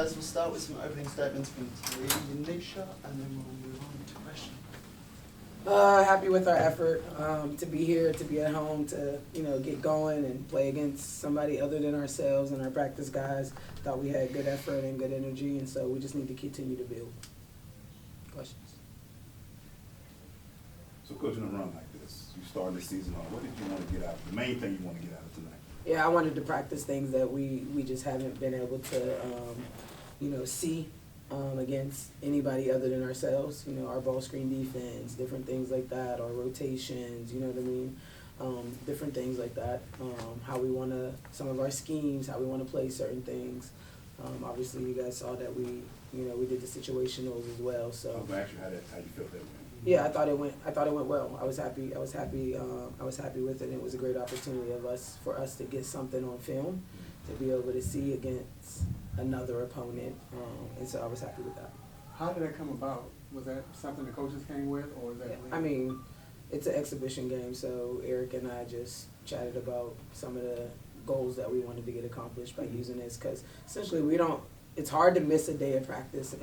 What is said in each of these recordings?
guys. We'll start with some opening statements from Terry and Nisha, and then we'll move on to questions. Happy with our effort to be here, to be at home, to get going and play against somebody other than ourselves and our practice guys. Thought we had good effort and good energy, and so we just need to continue to build. Questions? So, Coach, in a run like this, you started the season off. What did you want to get out? The main thing you want to get out of tonight? Yeah, I wanted to practice things that we just haven't been able to see against anybody other than ourselves. Our ball screen defense, different things like that, our rotations, you know what I mean? Different things like that. How we want to, some of our schemes, how we want to play certain things. Obviously, you guys saw that we did the situationals as well. So I'm glad you had that. How you felt that went? Yeah, I thought it went well. I was happy with it. It was a great opportunity for us to get something on film, to be able to see against another opponent, and so I was happy with that. How did that come about? Was that something the coaches came with, or was that? I mean, it's an exhibition game, so Eric and I just chatted about some of the goals that we wanted to get accomplished by using this, because essentially it's hard to miss a day of practice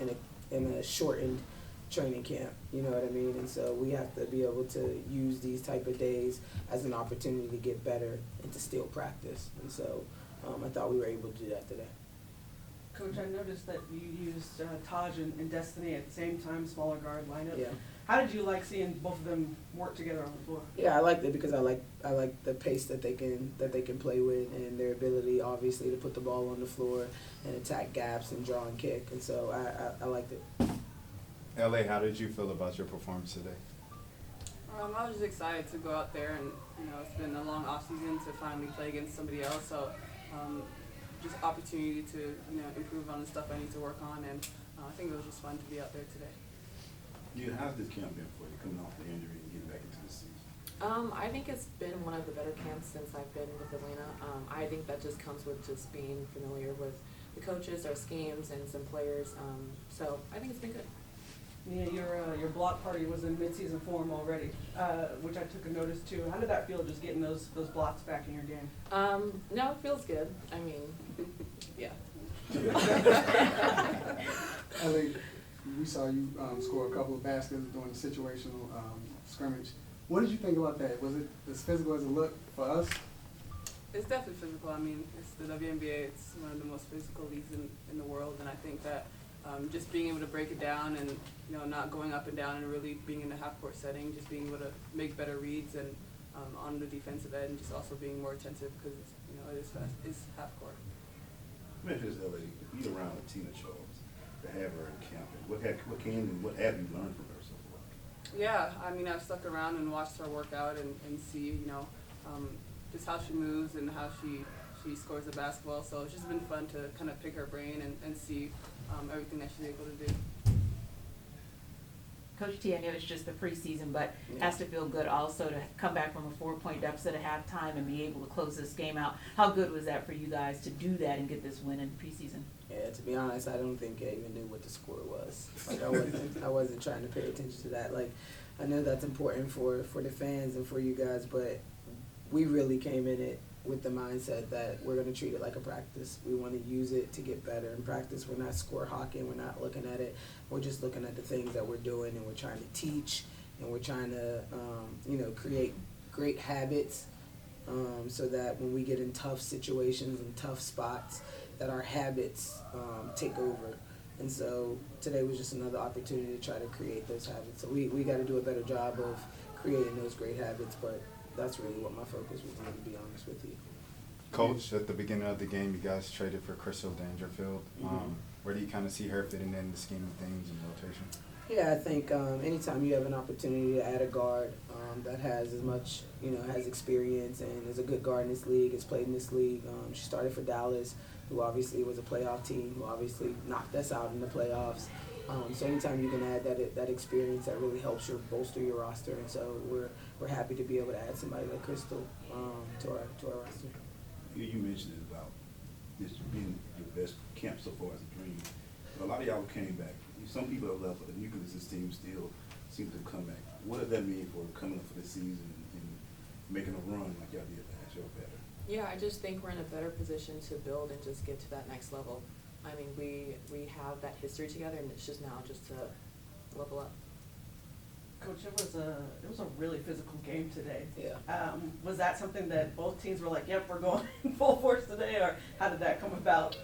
in a shortened training camp, you know what I mean? And so we have to be able to use these type of days as an opportunity to get better and to still practice. And so I thought we were able to do that today. Coach, I noticed that you used Taj and Destiny at the same time, smaller guard lineup. Yeah. How did you like seeing both of them work together on the floor? Yeah, I liked it because I like the pace that they can play with, and their ability obviously to put the ball on the floor and attack gaps and draw and kick. And so I liked it. LA, how did you feel about your performance today? I was just excited to go out there, and it's been a long off season to finally play against somebody else. So just opportunity to improve on the stuff I need to work on, and I think it was just fun to be out there today. How's this camp been for you, coming off the injury and getting back into the season? I think it's been one of the better camps since I've been with Atlanta. I think that just comes with just being familiar with the coaches, our schemes, and some players. So I think it's been good. Yeah, your block party was in mid-season form already, which I took a notice too. How did that feel, just getting those blocks back in your game? No, it feels good. I mean, yeah. Ellie, we saw you score a couple of baskets during the situational scrimmage. What did you think about that? Was it as physical as it looked for us? It's definitely physical. I mean, it's the WNBA. It's one of the most physical leagues in the world, and I think that just being able to break it down and not going up and down and really being in a half-court setting, just being able to make better reads and on the defensive end, and just also being more attentive because it is fast. It's half-court. Memphis, LA, be around Tina Charles, to have her in camp. What have you learned from her so far? Yeah, I mean, I've stuck around and watched her work out and see, just how she moves and how she scores the basketball. So it's just been fun to kind of pick her brain and see everything that she's able to do. Coach T, I know it's just the preseason, but has to feel good also to come back from a 4-point deficit at halftime and be able to close this game out. How good was that for you guys to do that and get this win in preseason? Yeah, to be honest, I don't think I even knew what the score was. I wasn't trying to pay attention to that. I know that's important for the fans and for you guys, but we really came in it with the mindset that we're going to treat it like a practice. We want to use it to get better in practice. We're not score hawking. We're not looking at it. We're just looking at the things that we're doing, and we're trying to teach, and we're trying to, create great habits so that when we get in tough situations and tough spots, that our habits take over. And so today was just another opportunity to try to create those habits. So we got to do a better job of creating those great habits, but that's really what my focus was on, to be honest with you. Coach, at the beginning of the game, you guys traded for Crystal Dangerfield. Where do you kind of see her fitting in the scheme of things and rotation? Yeah, I think anytime you have an opportunity to add a guard that has as much, has experience and is a good guard in this league, has played in this league. She started for Dallas, who obviously was a playoff team, who obviously knocked us out in the playoffs. So anytime you can add that experience, that really helps bolster your roster. And so we're happy to be able to add somebody like Crystal to our roster. You mentioned it about this being your best camp so far as a dream. A lot of y'all came back. Some people have left, but the nucleus of this team still seems to come back. What does that mean for coming up for this season and making a run like y'all did last year better? Yeah, I just think we're in a better position to build and just get to that next level. I mean, we have that history together, and it's just now just to level up. Coach, it was a really physical game today. Yeah. Was that something that both teams were like, yep, we're going full force today, or how did that come about?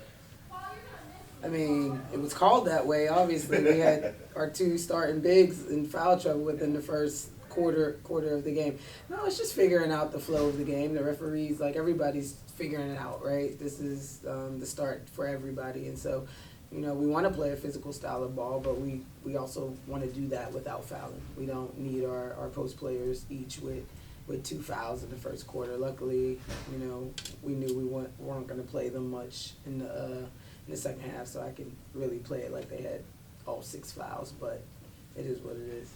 I mean, it was called that way. Obviously, we had our two starting bigs in foul trouble within the first quarter of the game. No, it's just figuring out the flow of the game. The referees, like everybody's figuring it out, right? This is the start for everybody, and so, you know, we want to play a physical style of ball, but we also want to do that without fouling. We don't need our post players each with 2 fouls in the first quarter. Luckily, you know, we knew we weren't going to play them much in the second half, so I can really play it like they had all 6 fouls, but it is what it is.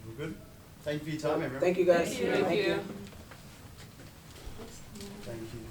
We're good? Thank you for your time, everyone. Thank you guys. Thank you. Thank you. Thank you.